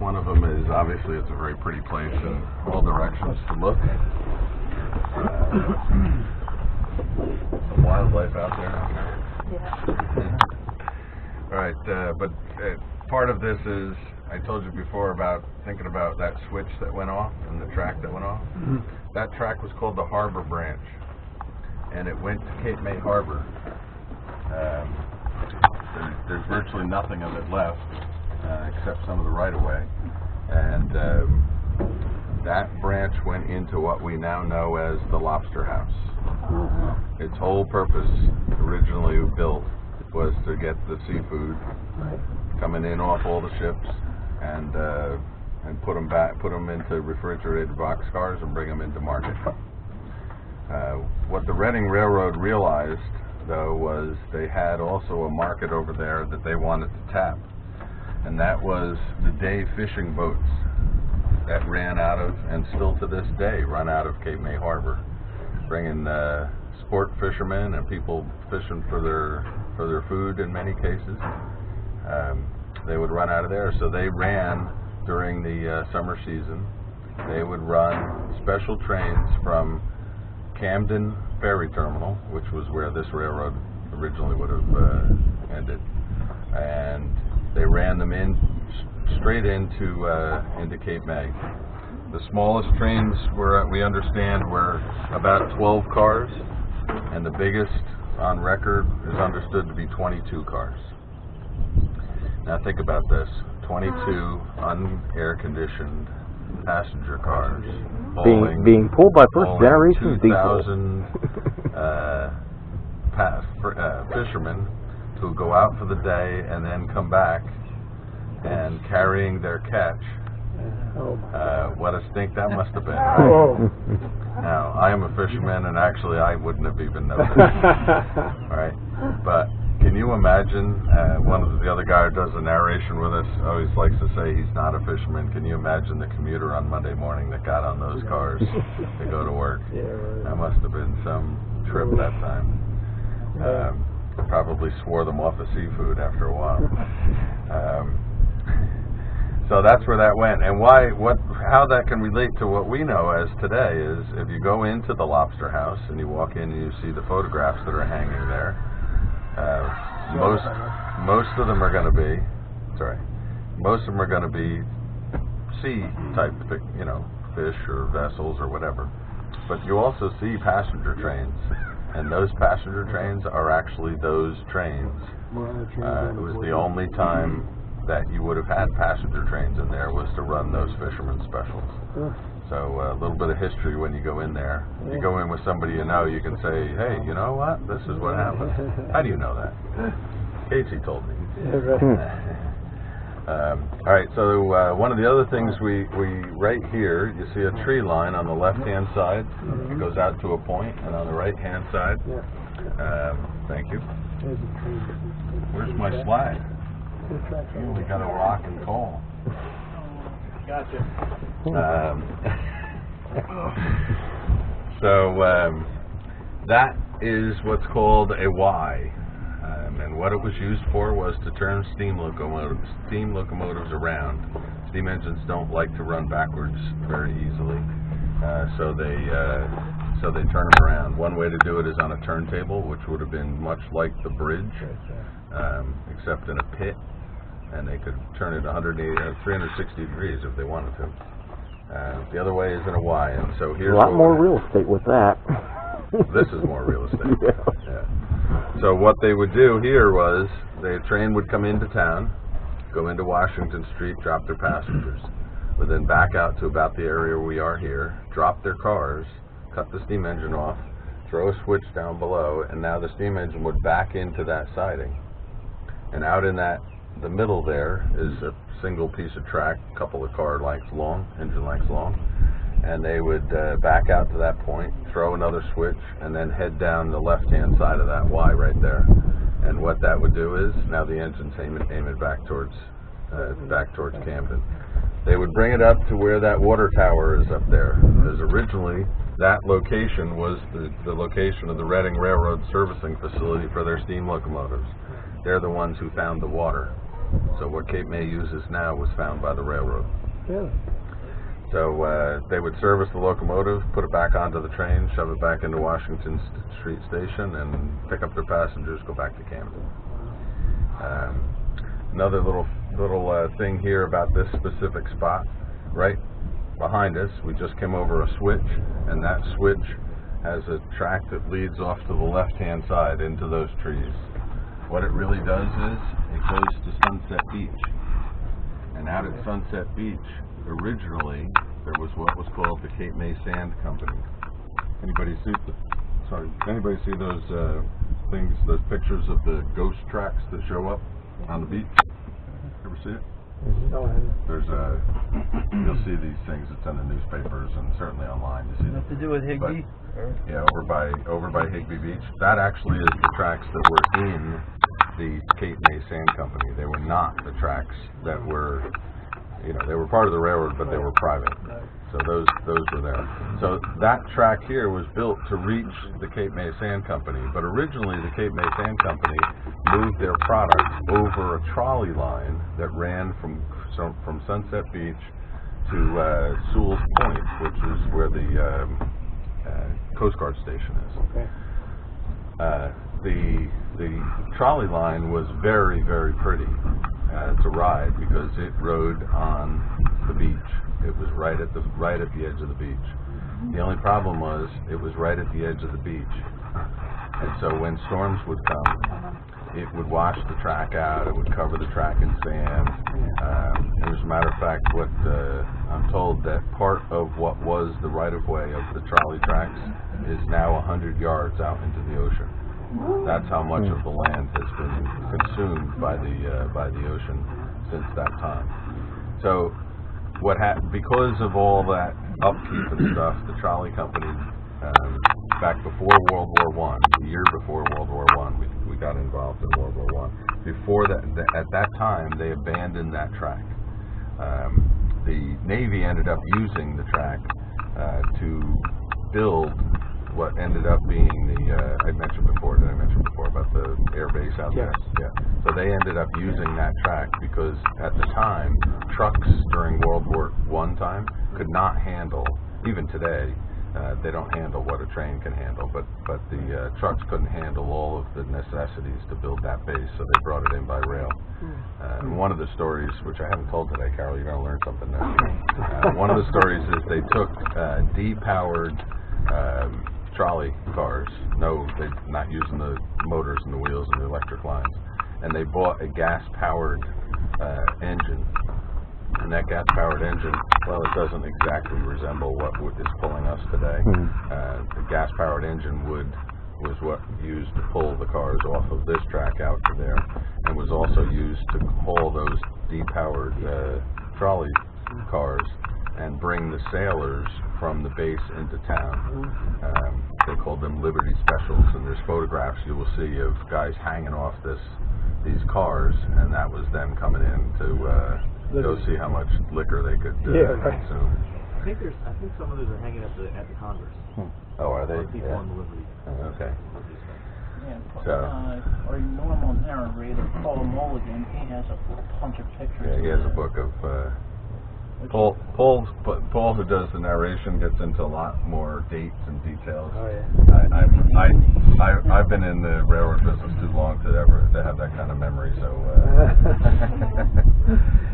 One of them is, obviously, it's a very pretty place in all directions to look. Some wildlife out there. Yeah. All right, but part of this is, I told you before about thinking about that switch that went off and the track that went off. That track was called the Harbor Branch, and it went to Cape May Harbor. There's virtually nothing of it left, except some of the right-of-way, and that branch went into what we now know as the Lobster House. Its whole purpose, originally built, was to get the seafood coming in off all the ships and put them into refrigerated boxcars and bring them into market. What the Reading Railroad realized, though, was they had also a market over there that they wanted to tap, and that was the day fishing boats that ran out of, and still to this day run out of, Cape May Harbor, bringing sport fishermen and people fishing for their food in many cases. They would run out of there, so they ran during the summer season. They would run special trains from Camden Ferry Terminal, which was where this railroad originally would have ended, and they ran them in straight into Cape May. The smallest trains we understand were about 12 cars, and the biggest on record is understood to be 22 cars. Now think about this: 22 un-air-conditioned passenger cars being pulled by first generation 2,000 fishermen who go out for the day and then come back and carrying their catch. What a stink that must have been, right? Now, I am a fisherman, and actually I wouldn't have even noticed. Right? But can you imagine, one of the other guy who does the narration with us always likes to say he's not a fisherman. Can you imagine the commuter on Monday morning that got on those cars to go to work? That must have been some trip that time. Probably swore them off of seafood after a while. So that's where that went, and how that can relate to what we know as today is, if you go into the Lobster House and you walk in and you see the photographs that are hanging there, most of them are going to be sea type, fish or vessels or whatever. But you also see passenger trains, and those passenger trains are actually those trains. It was the only time that you would have had passenger trains in there was to run those fishermen specials. So a little bit of history when you go in there. If you go in with somebody you know, you can say, hey, you know what? This is what happened. How do you know that? Casey told me. All right, so one of the other things we right here, you see a tree line on the left-hand side. It goes out to a point, and on the right-hand side, thank you. Where's my slide? You only got a rock and coal. Gotcha. That is what's called a Y, and what it was used for was to turn steam locomotives around. Steam engines don't like to run backwards very easily, so they turn them around. One way to do it is on a turntable, which would have been much like the bridge, except in a pit, and they could turn it 360 degrees if they wanted to. The other way is in a Y, and so here's a lot more real estate with that. This is more real estate. Yeah. So what they would do here was, the train would come into town, go into Washington Street, drop their passengers, would then back out to about the area we are here, drop their cars, cut the steam engine off, throw a switch down below, and now the steam engine would back into that siding. And out in the middle there is a single piece of track, a couple of engine lengths long, and they would back out to that point, throw another switch, and then head down the left-hand side of that Y right there. And what that would do is, now the engine's aim it back towards Camden. They would bring it up to where that water tower is up there, because originally that location was the location of the Reading Railroad servicing facility for their steam locomotives. They're the ones who found the water. So what Cape May uses now was found by the railroad. Yeah. So they would service the locomotive, put it back onto the train, shove it back into Washington Street Station, and pick up their passengers, go back to Camden. Another little thing here about this specific spot, right behind us, we just came over a switch, and that switch has a track that leads off to the left-hand side into those trees. What it really does is it goes to Sunset Beach. And out at Sunset Beach, originally, there was what was called the Cape May Sand Company. Anybody see those things, those pictures of the ghost tracks that show up on the beach? Ever see it? There's you'll see these things. It's in the newspapers and certainly online. You see them. To do with Higbee? Yeah, over by Higbee Beach. That actually is the tracks that were in the Cape May Sand Company. They were not the tracks that were, they were part of the railroad, but they were private. So those were there. So that track here was built to reach the Cape May Sand Company, but originally the Cape May Sand Company moved their product over a trolley line that ran from Sunset Beach to Sewell's Point, which is where the Coast Guard station is. The trolley line was very, very pretty to ride because it rode on the beach. It was right at the edge of the beach. The only problem was it was right at the edge of the beach, and so when storms would come, it would wash the track out. It would cover the track in sand. And as a matter of fact, what I'm told that part of what was the right-of-way of the trolley tracks is now 100 yards out into the ocean. That's how much of the land has been consumed by the ocean since that time. So because of all that upkeep and stuff, the trolley company, back before World War I, the year before World War I, we got involved in World War I. Before that, at that time, they abandoned that track. The Navy ended up using the track to build what ended up being the, did I mention before about the air base out there? Yeah. So they ended up using that track because at the time, trucks during World War I time could not handle, even today, they don't handle what a train can handle, but the trucks couldn't handle all of the necessities to build that base, so they brought it in by rail. And one of the stories, which I haven't told today, Carol, you're going to learn something there. One of the stories is they took depowered trolley cars, they're not using the motors and the wheels and the electric lines, and they bought a gas-powered engine. And that gas-powered engine, well, it doesn't exactly resemble what is pulling us today. The gas-powered engine was what used to pull the cars off of this track out to there, and was also used to haul those depowered trolley cars and bring the sailors from the base into town. They called them Liberty Specials, and there's photographs you will see of guys hanging off these cars, and that was them coming in to go see how much liquor they could consume. I think some of those are hanging at the Congress. Oh, are they? People on the Liberty. Okay. Yeah, So, our normal narrator, Paul Mulligan, he has a bunch of pictures. Yeah, he has a book of Paul, who does the narration, gets into a lot more dates and details. Oh yeah. I've been in the railroad business too long to have that kind of memory. So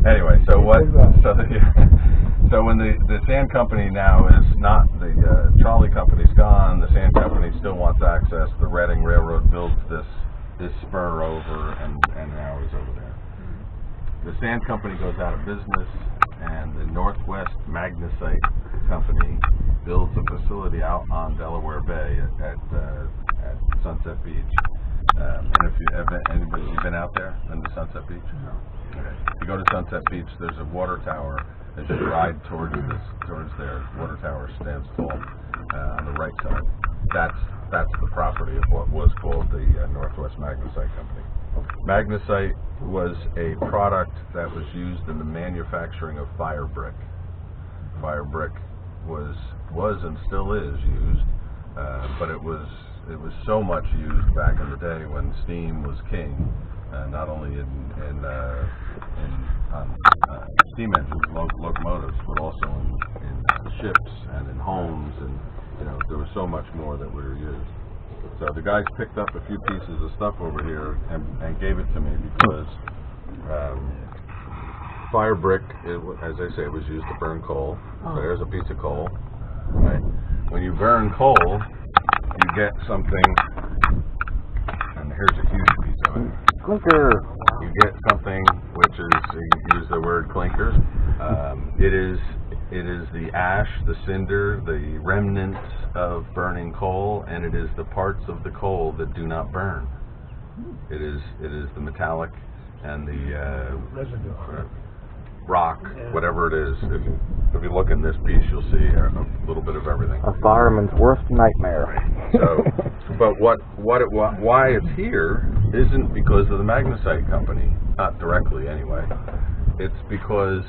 anyway, so when the sand company now is not, the trolley company's gone, the sand company still wants access. The Reading Railroad builds this spur over, and now is over there. The sand company goes out of business, and the Northwest Magnesite Company builds a facility out on Delaware Bay at Sunset Beach. And if anybody been out there in the Sunset Beach? No. Okay. If you go to Sunset Beach, there's a water tower. As you ride towards there, water tower stands tall on the right side. That's the property of what was called the Northwest Magnesite Company. Magnesite was a product that was used in the manufacturing of fire brick. Fire brick was and still is used, but it was so much used back in the day when steam was king not only on steam engines, locomotives, but also in ships and in homes, and there was so much more that we were used. So the guys picked up a few pieces of stuff over here and gave it to me because fire brick, as I say, it was used to burn coal. So there's a piece of coal. Right? When you burn coal, you get something, and here's a huge piece of it. Clinker. You get something which is, you use the word clinker. It is the ash, the cinder, the remnants of burning coal, and it is the parts of the coal that do not burn. It is the metallic and the rock, whatever it is. If you look in this piece, you'll see a little bit of everything. A fireman's worst nightmare. So, but why it's here isn't because of the magnesite company, not directly anyway. It's because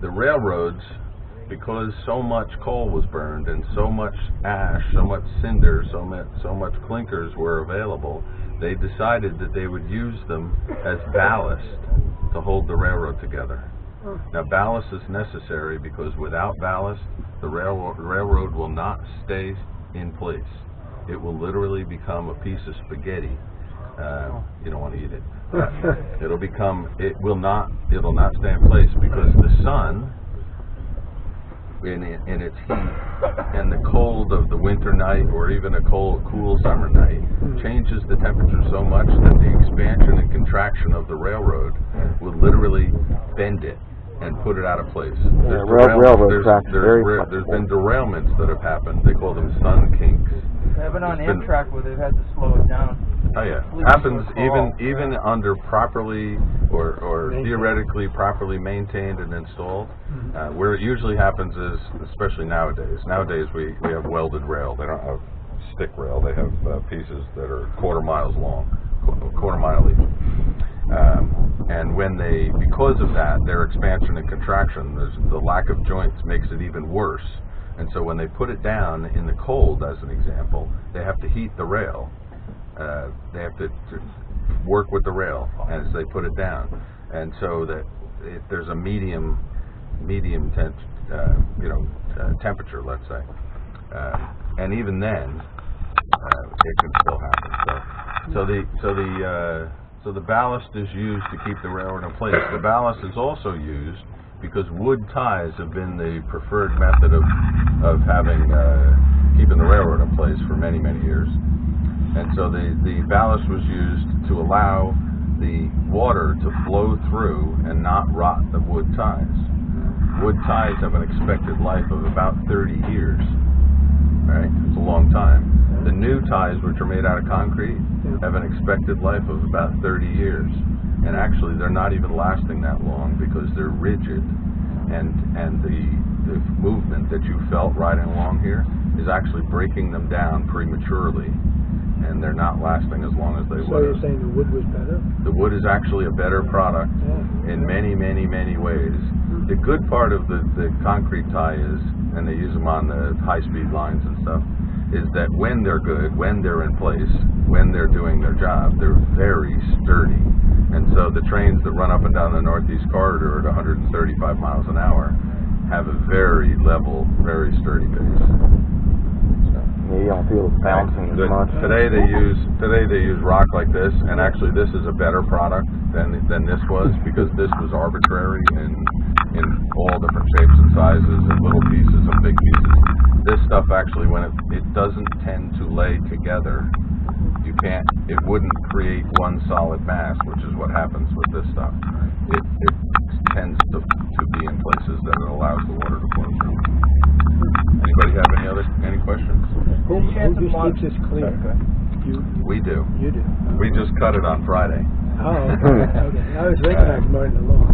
the railroads, because so much coal was burned and so much ash, so much cinder, so much clinkers were available, they decided that they would use them as ballast to hold the railroad together. Now, ballast is necessary because without ballast, the railroad will not stay in place. It will literally become a piece of spaghetti. You don't want to eat it. It will not stay in place because the sun, in its heat and the cold of the winter night or even a cool summer night changes the temperature so much that the expansion and contraction of the railroad will literally bend it and put it out of place. There's been derailments that have happened. They call them sun kinks. I've been on Amtrak where they've had to slow it down. Oh yeah, happens even under properly or theoretically properly maintained and installed. Where it usually happens is, especially nowadays. Nowadays we have welded rail. They don't have stick rail. They have pieces that are quarter mile each. And because of that, their expansion and contraction, the lack of joints makes it even worse. And so when they put it down in the cold, as an example, they have to heat the rail. They have to work with the rail as they put it down, and so that there's a medium temperature, let's say, and even then it can still happen. So the ballast is used to keep the railroad in place. The ballast is also used because wood ties have been the preferred method of having keeping the railroad in place for many years. And so the ballast was used to allow the water to flow through and not rot the wood ties. Wood ties have an expected life of about 30 years. Right? It's a long time. The new ties, which are made out of concrete, have an expected life of about 30 years. And actually, they're not even lasting that long because they're rigid. And the movement that you felt riding along here is actually breaking them down prematurely. And they're not lasting as long as they would. So you're saying the wood was better? The wood is actually a better product in many ways. The good part of the concrete tie is, and they use them on the high-speed lines and stuff, is that when they're good, when they're in place, when they're doing their job, they're very sturdy. And so the trains that run up and down the Northeast Corridor at 135 miles an hour have a very level, very sturdy base. You don't feel it bouncing as much. Today they use rock like this, and actually this is a better product than this was, because this was arbitrary in all different shapes and sizes and little pieces and big pieces. This stuff actually, when it doesn't tend to lay together, it wouldn't create one solid mass, which is what happens with this stuff. It tends to be in places that it allows the water to flow through. Anybody have any questions? Who just keeps this clear? We do. You do. We just cut it on Friday. Oh, okay. I was thinking I was mowing the lawn.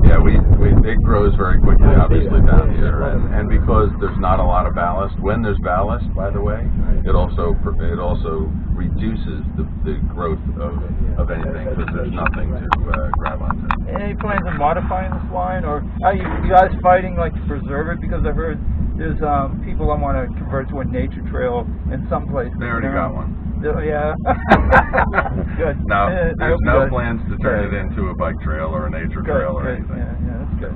Yeah, it grows very quickly, obviously, down here, and because there's not a lot of ballast. When there's ballast, by the way, it also reduces the growth of anything because there's nothing to grab onto. Any plans on modifying this line, or are you guys fighting like to preserve it? Because I've heard there's people that want to convert to a nature trail in some places. They already got one. Yeah. Good. No, I there's hope no good. plans to turn Good. it into a bike trail or a nature Good, trail or good. anything. Yeah, that's good.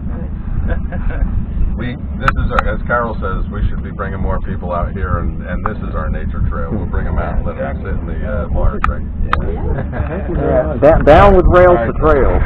This is our, as Carol says, we should be bringing more people out here, and this is our nature trail. We'll bring them out and let them sit in the water drink. Yeah, down with rails to trails.